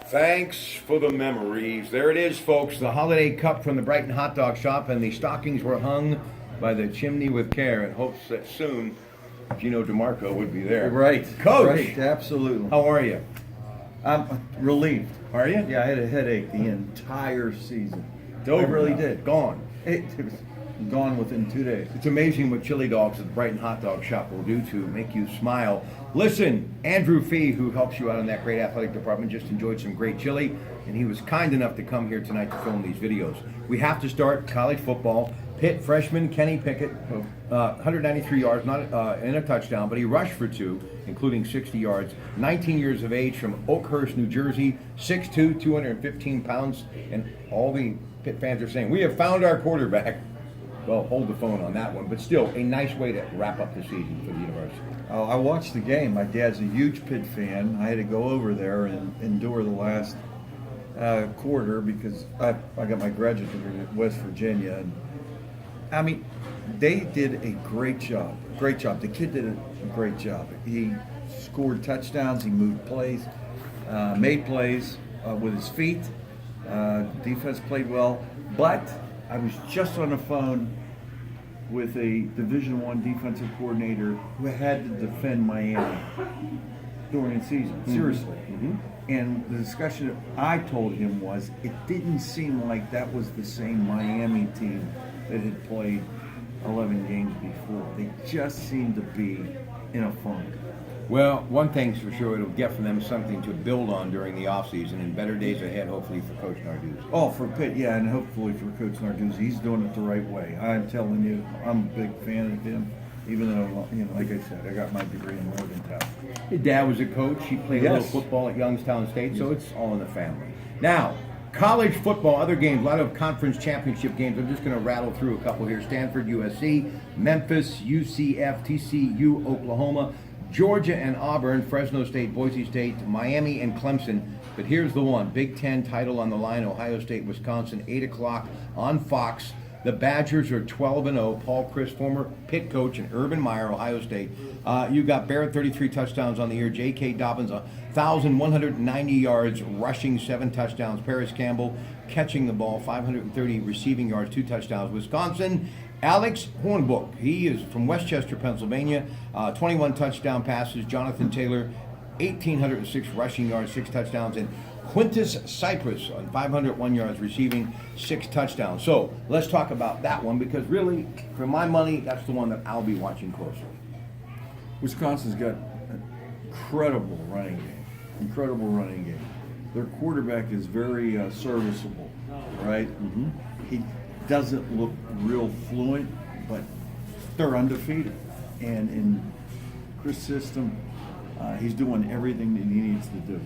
Thanks for the memories. There it is, folks. The holiday cup from the Brighton hot dog shop, and the stockings were hung by the chimney with care in hopes that soon Gino DeMarco would be there. Right. Coach! Right, absolutely. How are you? I'm relieved. Are you? Yeah, I had a headache the entire season. It's over I really now. did. Gone. It was gone within 2 days. It's amazing what chili dogs at the Brighton hot dog shop will do to make you smile. Listen, Andrew Fee, who helps you out in that great athletic department, just enjoyed some great chili, and he was kind enough to come here tonight to film these videos. We have to start college football. Pitt freshman Kenny Pickett, 193 yards, not in a touchdown, but he rushed for 2, including 60 yards. 19 years of age from Oakhurst, New Jersey, 6'2", 215 pounds, and all the Pitt fans are saying, we have found our quarterback. Well, hold the phone on that one, but still a nice way to wrap up the season for the university. Oh, I watched the game. My dad's a huge Pitt fan. I had to go over there and endure the last quarter because I got my graduate degree at West Virginia. And I mean, they did a great job. Great job. The kid did a great job. He scored touchdowns. He moved plays, made plays with his feet. Defense played well. But I was just on the phone with a Division I defensive coordinator who had to defend Miami during the season. Seriously. Mm-hmm. And the discussion that I told him was it didn't seem like that was the same Miami team that had played 11 games before. They just seemed to be in a funk. Well, one thing's for sure, it'll get from them something to build on during the offseason and better days ahead, hopefully, for Coach Narduzzi. Oh, for Pitt, yeah, and hopefully for Coach Narduzzi. He's doing it the right way. I'm telling you, I'm a big fan of him, even though, like I said, I got my degree in Morgantown. His dad was a coach. He played a Yes. little football at Youngstown State, so it's all in the family. Now, college football, other games, a lot of conference championship games. I'm just going to rattle through a couple here. Stanford, USC, Memphis, UCF, TCU, Oklahoma, Georgia and Auburn, Fresno State, Boise State, Miami and Clemson. But here's the one, Big Ten title on the line, Ohio State, Wisconsin, 8 o'clock on Fox. The Badgers are 12-0. Paul Chryst, former Pitt coach, and Urban Meyer, Ohio State. You got Barrett, 33 touchdowns on the year. J.K. Dobbins, 1,190 yards, rushing 7 touchdowns. Paris Campbell catching the ball, 530 receiving yards, 2 touchdowns. Wisconsin, Alex Hornbook, he is from Westchester, Pennsylvania, 21 touchdown passes. Jonathan Taylor, 1,806 rushing yards, 6 touchdowns. And Quintus Cypress on 501 yards receiving, 6 touchdowns. So let's talk about that one because really, for my money, that's the one that I'll be watching closely. Wisconsin's got an incredible running game. Incredible running game. Their quarterback is very serviceable, right? Mm-hmm. He doesn't look real fluent, but they're undefeated. And in Chris' system, he's doing everything that he needs to do.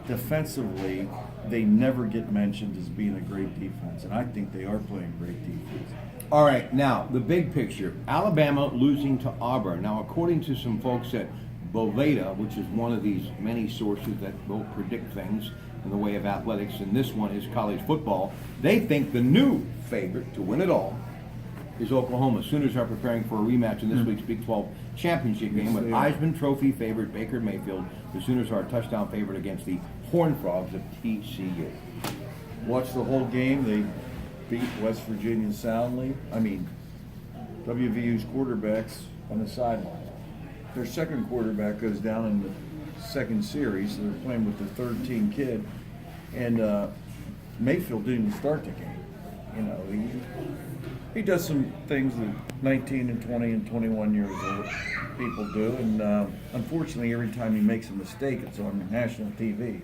Defensively, they never get mentioned as being a great defense, and I think they are playing great defense. All right, now, the big picture. Alabama losing to Auburn. Now, according to some folks at Boveda, which is one of these many sources that will predict things in the way of athletics, and this one is college football, they think the new favorite to win it all is Oklahoma. Sooners are preparing for a rematch in this week's Big 12 championship game with Heisman Trophy favorite Baker Mayfield. The Sooners are a touchdown favorite against the Horned Frogs of TCU. Watched the whole game. They beat West Virginia soundly. I mean, WVU's quarterbacks on the sideline. Their second quarterback goes down in the second series. So they're playing with the third-team kid, and Mayfield didn't even start the game. You know, he does some things that 19 and 20 and 21 years old people do, and unfortunately, every time he makes a mistake, it's on national TV.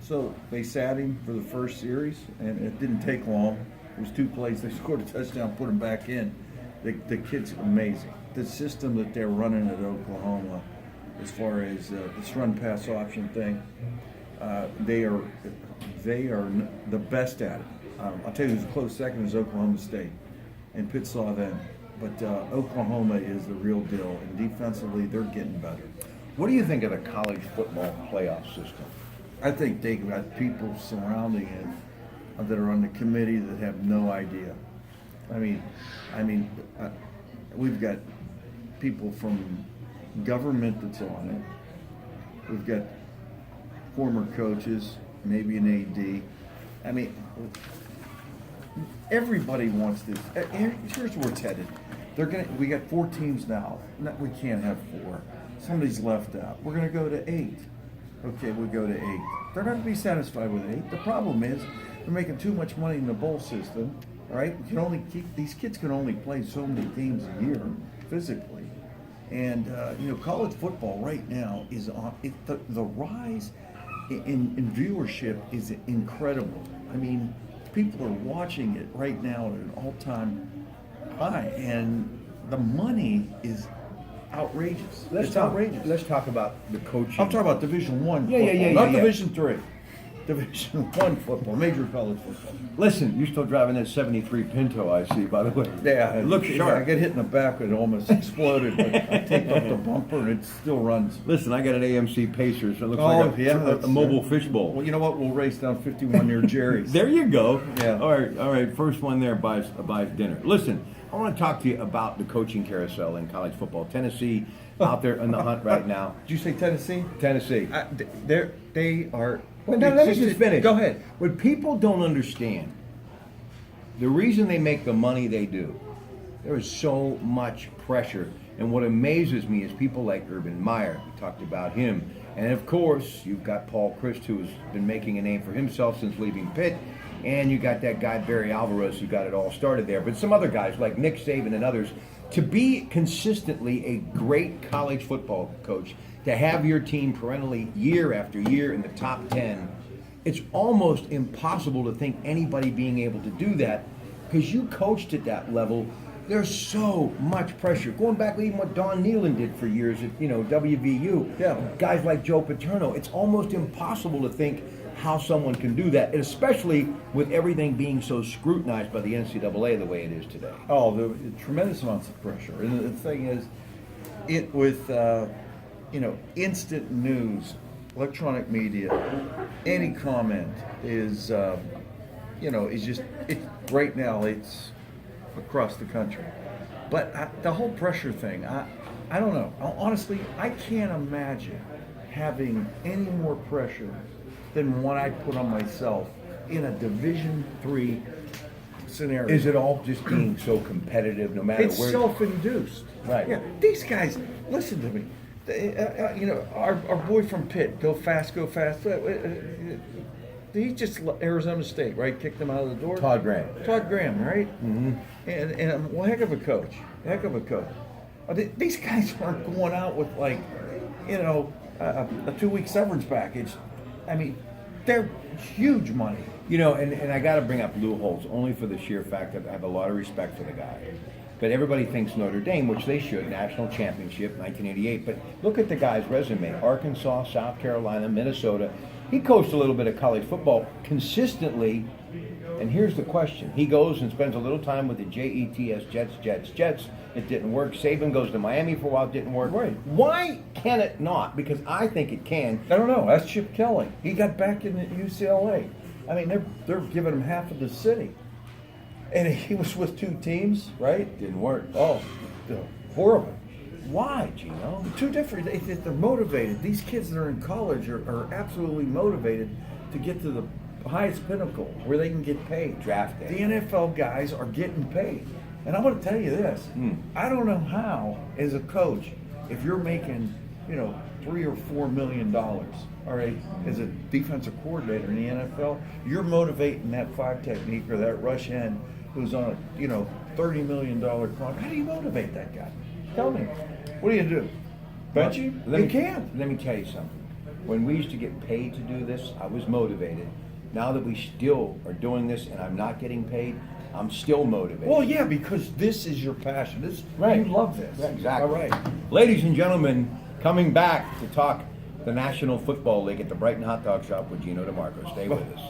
So they sat him for the first series, and it didn't take long. It was 2 plays. They scored a touchdown, put him back in. The kid's amazing. The system that they're running at Oklahoma, as far as this run-pass option thing, they are the best at it. I'll tell you who's a close second is Oklahoma State, and Pitt saw them. But Oklahoma is the real deal, and defensively they're getting better. What do you think of the college football playoff system? I think they got people surrounding it that are on the committee that have no idea. I mean, we've got people from government that's on it. We've got former coaches, maybe an AD. I mean, everybody wants this. Here's where it's headed. We got 4 teams now. No, we can't have 4. Somebody's left out. We're gonna go to 8. Okay, we go to 8. They're not gonna be satisfied with 8. The problem is they're making too much money in the bowl system. All right, these kids can only play so many games a year physically, and college football right now is on. The rise in viewership is incredible. I mean, people are watching it right now at an all-time high, and the money is outrageous. It's outrageous. Let's talk about the coaching. I'm talking about Division I football, not Division III. Division I football, major college football. Listen, you're still driving that 73 Pinto, I see, by the way. Yeah, it looks sharp. I get hit in the back, it almost exploded, but I taped up the bumper and it still runs. Listen, I got an AMC Pacer, so it looks like a mobile fishbowl. Well, you know what? We'll race down 51 near Jerry's. There you go. Yeah. All right. First one there buys dinner. Listen, I want to talk to you about the coaching carousel in college football. Tennessee out there in the hunt right now. Did you say Tennessee? Tennessee. They are. Well, now, let me just finish. Go ahead. What people don't understand, the reason they make the money they do, there is so much pressure. And what amazes me is people like Urban Meyer. We talked about him. And of course, you've got Paul Christ, who has been making a name for himself since leaving Pitt. And you got that guy, Barry Alvarez, who got it all started there. But some other guys like Nick Saban and others, to be consistently a great college football coach, to have your team perennially year after year in the top 10, it's almost impossible to think anybody being able to do that because you coached at that level. There's so much pressure. Going back to even what Don Nealon did for years at WVU. Yeah. Guys like Joe Paterno. It's almost impossible to think how someone can do that, and especially with everything being so scrutinized by the NCAA the way it is today. Oh, the tremendous amounts of pressure. And the thing is, with instant news, electronic media, any comment is just right now it's across the country. But the whole pressure thing, I don't know. Honestly, I can't imagine having any more pressure than what I put on myself in a Division III scenario. Is it all just being so competitive no matter It's where? self-induced. Right. Yeah. These guys, listen to me. Our boy from Pitt, go fast. He just Arizona State, right? Kicked them out of the door. Todd Graham, right? Mm-hmm. And well, heck of a coach. These guys aren't going out with a 2-week severance package. I mean, they're huge money. And I got to bring up Lou Holtz only for the sheer fact that I have a lot of respect for the guy. But everybody thinks Notre Dame, which they should, national championship, 1988. But look at the guy's resume. Arkansas, South Carolina, Minnesota. He coached a little bit of college football consistently. And here's the question. He goes and spends a little time with the Jets. It didn't work. Saban goes to Miami for a while. It didn't work. Right. Why can it not? Because I think it can. I don't know. That's Chip Kelly. He got back in at UCLA. I mean, they're giving him half of the city. And he was with 2 teams, right? Didn't work. Oh, horrible. Why, Gino? Two different. They're motivated. These kids that are in college are absolutely motivated to get to the highest pinnacle where they can get paid. Draft day. The NFL guys are getting paid. And I'm going to tell you this. I don't know how, as a coach, if you're making, $3 or $4 million, all right, as a defensive coordinator in the NFL, you're motivating that 5 technique or that rush end who's on a, $30 million contract. How do you motivate that guy? Tell me. What do you do? Bench him? You can't. Let me tell you something. When we used to get paid to do this, I was motivated. Now that we still are doing this and I'm not getting paid, I'm still motivated. Well, yeah, because this is your passion. Right. You love this. Right, exactly. All right. Ladies and gentlemen, coming back to talk the National Football League at the Brighton Hot Dog Shop with Gino DeMarco. Stay with us.